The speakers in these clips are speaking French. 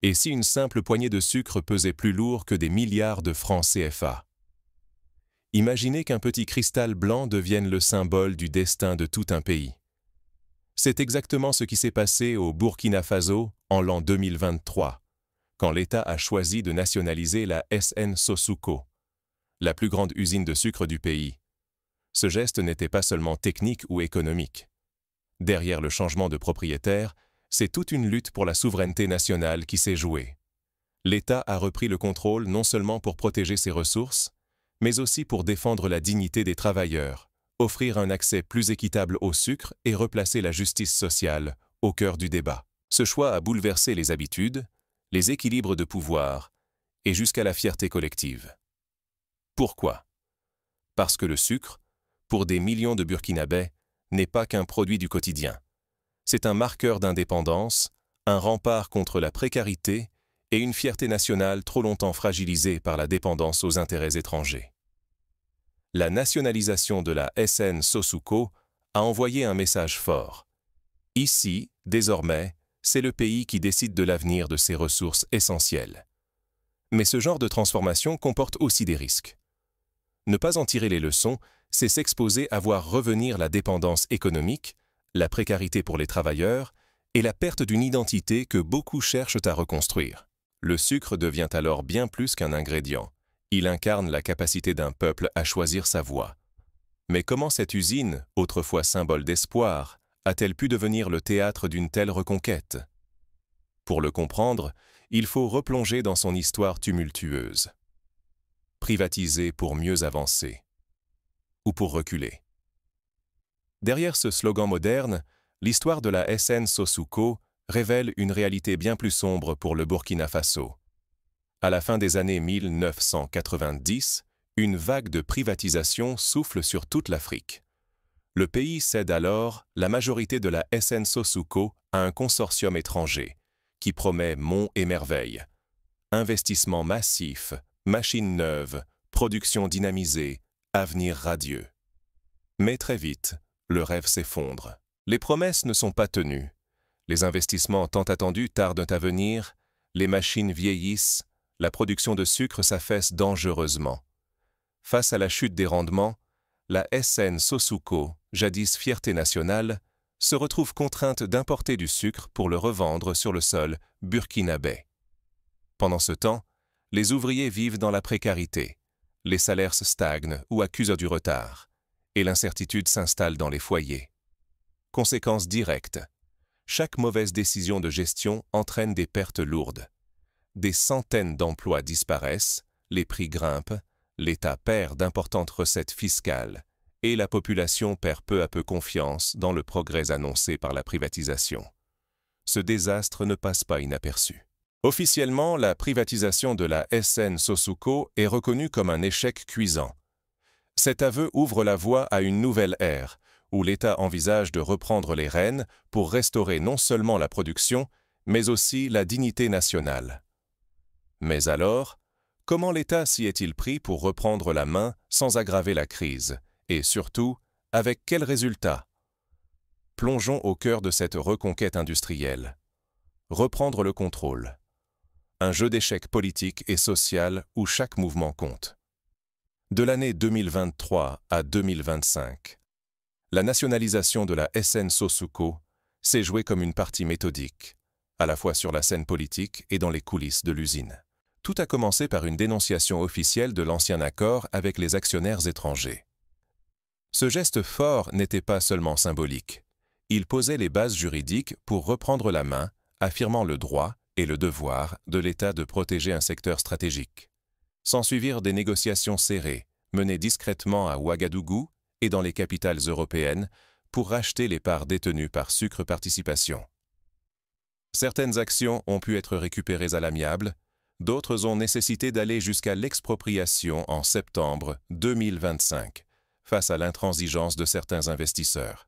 Et si une simple poignée de sucre pesait plus lourd que des milliards de francs CFA? Imaginez qu'un petit cristal blanc devienne le symbole du destin de tout un pays. C'est exactement ce qui s'est passé au Burkina Faso en l'an 2023, quand l'État a choisi de nationaliser la SN Sosouko, la plus grande usine de sucre du pays. Ce geste n'était pas seulement technique ou économique. Derrière le changement de propriétaire, c'est toute une lutte pour la souveraineté nationale qui s'est jouée. L'État a repris le contrôle non seulement pour protéger ses ressources, mais aussi pour défendre la dignité des travailleurs, offrir un accès plus équitable au sucre et replacer la justice sociale au cœur du débat. Ce choix a bouleversé les habitudes, les équilibres de pouvoir et jusqu'à la fierté collective. Pourquoi? Parce que le sucre, pour des millions de Burkinabés, n'est pas qu'un produit du quotidien. C'est un marqueur d'indépendance, un rempart contre la précarité et une fierté nationale trop longtemps fragilisée par la dépendance aux intérêts étrangers. La nationalisation de la SN Sosouko a envoyé un message fort. Ici, désormais, c'est le pays qui décide de l'avenir de ses ressources essentielles. Mais ce genre de transformation comporte aussi des risques. Ne pas en tirer les leçons, c'est s'exposer à voir revenir la dépendance économique, la précarité pour les travailleurs et la perte d'une identité que beaucoup cherchent à reconstruire. Le sucre devient alors bien plus qu'un ingrédient. Il incarne la capacité d'un peuple à choisir sa voie. Mais comment cette usine, autrefois symbole d'espoir, a-t-elle pu devenir le théâtre d'une telle reconquête? Pour le comprendre, il faut replonger dans son histoire tumultueuse. Privatiser pour mieux avancer. Ou pour reculer. Derrière ce slogan moderne, l'histoire de la SN Sosouko révèle une réalité bien plus sombre pour le Burkina Faso. À la fin des années 1990, une vague de privatisation souffle sur toute l'Afrique. Le pays cède alors la majorité de la SN Sosouko à un consortium étranger, qui promet monts et merveilles. Investissements massifs, machines neuves, production dynamisée, avenir radieux. Mais très vite, le rêve s'effondre. Les promesses ne sont pas tenues. Les investissements tant attendus tardent à venir, les machines vieillissent, la production de sucre s'affaisse dangereusement. Face à la chute des rendements, la SN Sosouko, jadis fierté nationale, se retrouve contrainte d'importer du sucre pour le revendre sur le sol burkinabé. Pendant ce temps, les ouvriers vivent dans la précarité, les salaires se stagnent ou accusent du retard, et l'incertitude s'installe dans les foyers. Conséquence directe, chaque mauvaise décision de gestion entraîne des pertes lourdes. Des centaines d'emplois disparaissent, les prix grimpent, l'État perd d'importantes recettes fiscales et la population perd peu à peu confiance dans le progrès annoncé par la privatisation. Ce désastre ne passe pas inaperçu. Officiellement, la privatisation de la SN Sosouko est reconnue comme un échec cuisant. Cet aveu ouvre la voie à une nouvelle ère, où l'État envisage de reprendre les rênes pour restaurer non seulement la production, mais aussi la dignité nationale. Mais alors, comment l'État s'y est-il pris pour reprendre la main sans aggraver la crise? Et surtout, avec quels résultats? Plongeons au cœur de cette reconquête industrielle. Reprendre le contrôle. Un jeu d'échecs politique et social où chaque mouvement compte. De l'année 2023 à 2025, la nationalisation de la SN Sosouko s'est jouée comme une partie méthodique, à la fois sur la scène politique et dans les coulisses de l'usine. Tout a commencé par une dénonciation officielle de l'ancien accord avec les actionnaires étrangers. Ce geste fort n'était pas seulement symbolique. Il posait les bases juridiques pour reprendre la main, affirmant le droit et le devoir de l'État de protéger un secteur stratégique. S'ensuivirent des négociations serrées, menées discrètement à Ouagadougou et dans les capitales européennes pour racheter les parts détenues par Sucre Participation. Certaines actions ont pu être récupérées à l'amiable, d'autres ont nécessité d'aller jusqu'à l'expropriation en septembre 2025, face à l'intransigeance de certains investisseurs.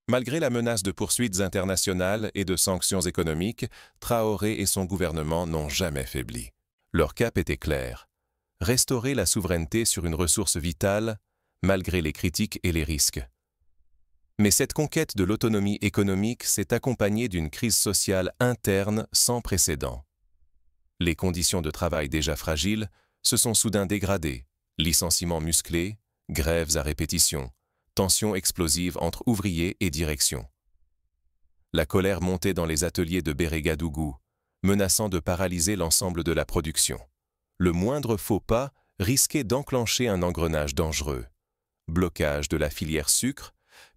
Malgré la menace de poursuites internationales et de sanctions économiques, Traoré et son gouvernement n'ont jamais faibli. Leur cap était clair: restaurer la souveraineté sur une ressource vitale, malgré les critiques et les risques. Mais cette conquête de l'autonomie économique s'est accompagnée d'une crise sociale interne sans précédent. Les conditions de travail déjà fragiles se sont soudain dégradées, licenciements musclés, grèves à répétition, tensions explosives entre ouvriers et direction. La colère montait dans les ateliers de Bérégadougou, menaçant de paralyser l'ensemble de la production. Le moindre faux pas risquait d'enclencher un engrenage dangereux. Blocage de la filière sucre,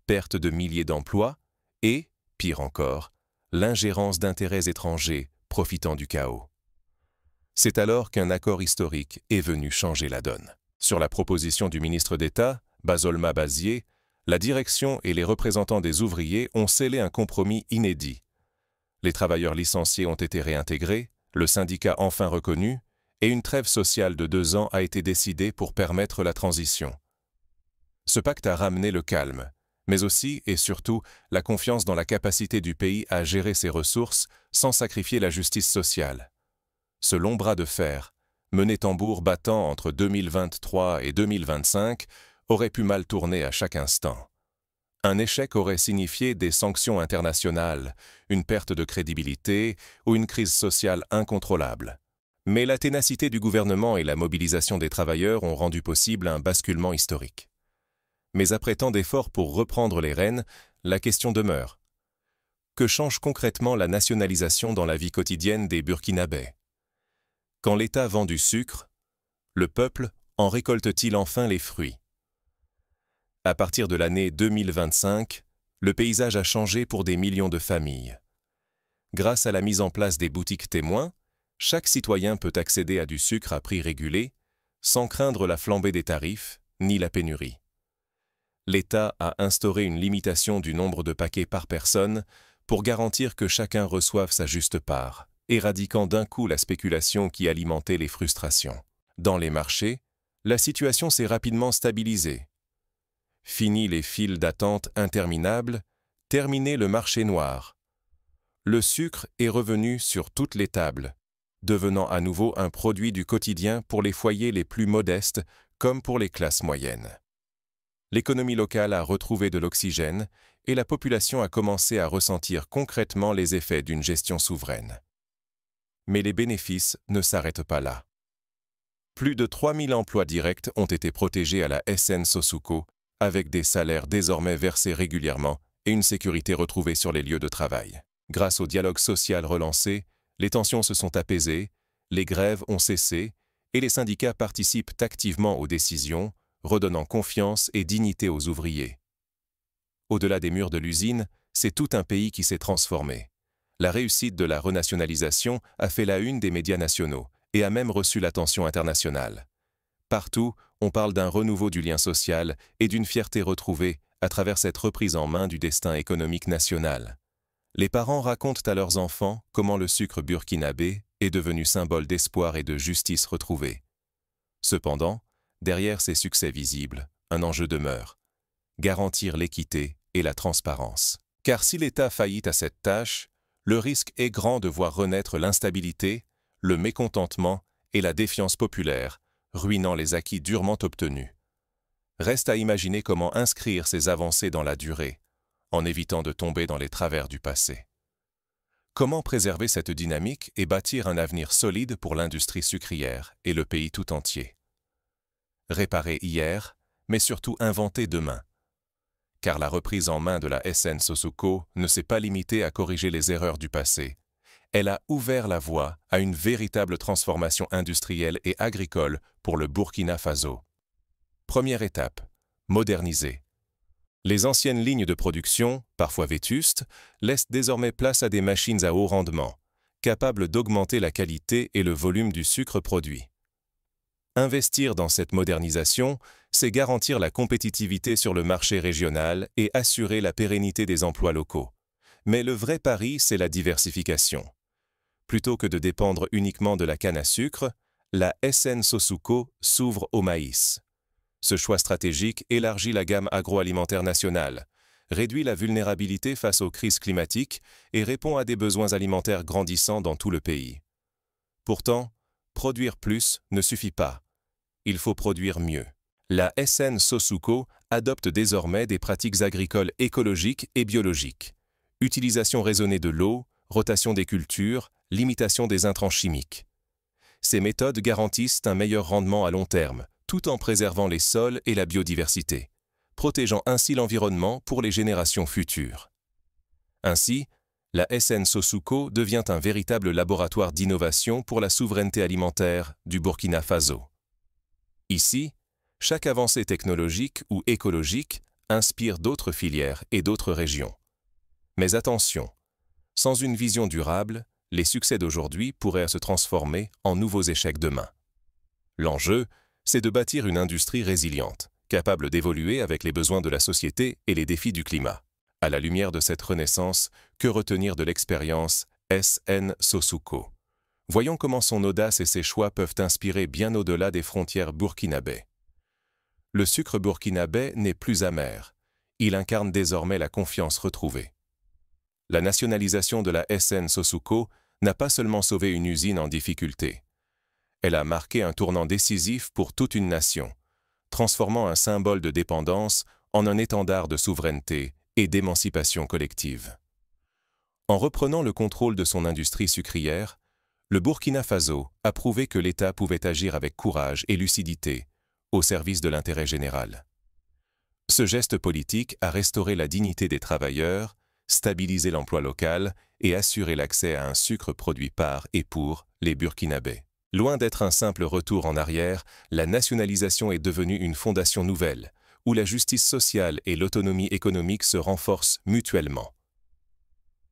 perte de milliers d'emplois et, pire encore, l'ingérence d'intérêts étrangers profitant du chaos. C'est alors qu'un accord historique est venu changer la donne. Sur la proposition du ministre d'État, Bazolma Bazier, la direction et les représentants des ouvriers ont scellé un compromis inédit. Les travailleurs licenciés ont été réintégrés, le syndicat enfin reconnu, et une trêve sociale de 2 ans a été décidée pour permettre la transition. Ce pacte a ramené le calme, mais aussi et surtout la confiance dans la capacité du pays à gérer ses ressources sans sacrifier la justice sociale. Ce long bras de fer, mené tambour battant entre 2023 et 2025, aurait pu mal tourner à chaque instant. Un échec aurait signifié des sanctions internationales, une perte de crédibilité ou une crise sociale incontrôlable. Mais la ténacité du gouvernement et la mobilisation des travailleurs ont rendu possible un basculement historique. Mais après tant d'efforts pour reprendre les rênes, la question demeure. Que change concrètement la nationalisation dans la vie quotidienne des Burkinabés? Quand l'État vend du sucre, le peuple en récolte-t-il enfin les fruits? À partir de l'année 2025, le paysage a changé pour des millions de familles. Grâce à la mise en place des boutiques témoins, chaque citoyen peut accéder à du sucre à prix régulé, sans craindre la flambée des tarifs ni la pénurie. L'État a instauré une limitation du nombre de paquets par personne pour garantir que chacun reçoive sa juste part, éradiquant d'un coup la spéculation qui alimentait les frustrations. Dans les marchés, la situation s'est rapidement stabilisée. Fini les files d'attente interminables, terminé le marché noir. Le sucre est revenu sur toutes les tables, devenant à nouveau un produit du quotidien pour les foyers les plus modestes comme pour les classes moyennes. L'économie locale a retrouvé de l'oxygène et la population a commencé à ressentir concrètement les effets d'une gestion souveraine. Mais les bénéfices ne s'arrêtent pas là. Plus de 3000 emplois directs ont été protégés à la SN Sosuco, avec des salaires désormais versés régulièrement et une sécurité retrouvée sur les lieux de travail. Grâce au dialogue social relancé, les tensions se sont apaisées, les grèves ont cessé et les syndicats participent activement aux décisions, redonnant confiance et dignité aux ouvriers. Au-delà des murs de l'usine, c'est tout un pays qui s'est transformé. La réussite de la renationalisation a fait la une des médias nationaux et a même reçu l'attention internationale. Partout, on parle d'un renouveau du lien social et d'une fierté retrouvée à travers cette reprise en main du destin économique national. Les parents racontent à leurs enfants comment le sucre burkinabé est devenu symbole d'espoir et de justice retrouvée. Cependant, derrière ces succès visibles, un enjeu demeure: garantir l'équité et la transparence. Car si l'État faillit à cette tâche, le risque est grand de voir renaître l'instabilité, le mécontentement et la défiance populaire, ruinant les acquis durement obtenus. Reste à imaginer comment inscrire ces avancées dans la durée, en évitant de tomber dans les travers du passé. Comment préserver cette dynamique et bâtir un avenir solide pour l'industrie sucrière et le pays tout entier? Réparer hier, mais surtout inventer demain. Car la reprise en main de la SN Sosuco ne s'est pas limitée à corriger les erreurs du passé. Elle a ouvert la voie à une véritable transformation industrielle et agricole pour le Burkina Faso. Première étape, moderniser. Les anciennes lignes de production, parfois vétustes, laissent désormais place à des machines à haut rendement, capables d'augmenter la qualité et le volume du sucre produit. Investir dans cette modernisation, c'est garantir la compétitivité sur le marché régional et assurer la pérennité des emplois locaux. Mais le vrai pari, c'est la diversification. Plutôt que de dépendre uniquement de la canne à sucre, la SN Sosuco s'ouvre au maïs. Ce choix stratégique élargit la gamme agroalimentaire nationale, réduit la vulnérabilité face aux crises climatiques et répond à des besoins alimentaires grandissants dans tout le pays. Pourtant, produire plus ne suffit pas. Il faut produire mieux. La SN Sosuco adopte désormais des pratiques agricoles écologiques et biologiques. Utilisation raisonnée de l'eau, rotation des cultures, limitation des intrants chimiques. Ces méthodes garantissent un meilleur rendement à long terme, tout en préservant les sols et la biodiversité, protégeant ainsi l'environnement pour les générations futures. Ainsi, la SN Sosuco devient un véritable laboratoire d'innovation pour la souveraineté alimentaire du Burkina Faso. Ici, chaque avancée technologique ou écologique inspire d'autres filières et d'autres régions. Mais attention, sans une vision durable, les succès d'aujourd'hui pourraient se transformer en nouveaux échecs demain. L'enjeu, c'est de bâtir une industrie résiliente, capable d'évoluer avec les besoins de la société et les défis du climat. À la lumière de cette renaissance, que retenir de l'expérience SN Sosuco? Voyons comment son audace et ses choix peuvent inspirer bien au-delà des frontières burkinabè. Le sucre burkinabè n'est plus amer. Il incarne désormais la confiance retrouvée. La nationalisation de la SN Sosuco n'a pas seulement sauvé une usine en difficulté. Elle a marqué un tournant décisif pour toute une nation, transformant un symbole de dépendance en un étendard de souveraineté et d'émancipation collective. En reprenant le contrôle de son industrie sucrière, le Burkina Faso a prouvé que l'État pouvait agir avec courage et lucidité au service de l'intérêt général. Ce geste politique a restauré la dignité des travailleurs, stabilisé l'emploi local et assuré l'accès à un sucre produit par et pour les Burkinabè. Loin d'être un simple retour en arrière, la nationalisation est devenue une fondation nouvelle, où la justice sociale et l'autonomie économique se renforcent mutuellement.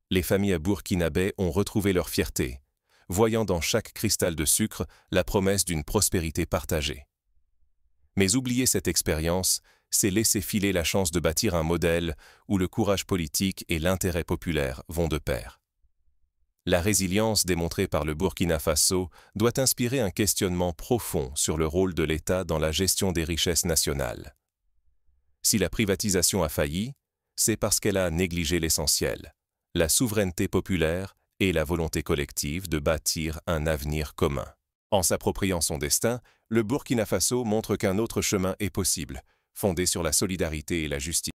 Les familles burkinabè ont retrouvé leur fierté, voyant dans chaque cristal de sucre la promesse d'une prospérité partagée. Mais oublier cette expérience, c'est laisser filer la chance de bâtir un modèle où le courage politique et l'intérêt populaire vont de pair. La résilience démontrée par le Burkina Faso doit inspirer un questionnement profond sur le rôle de l'État dans la gestion des richesses nationales. Si la privatisation a failli, c'est parce qu'elle a négligé l'essentiel, la souveraineté populaire et la volonté collective de bâtir un avenir commun. En s'appropriant son destin, le Burkina Faso montre qu'un autre chemin est possible, fondé sur la solidarité et la justice.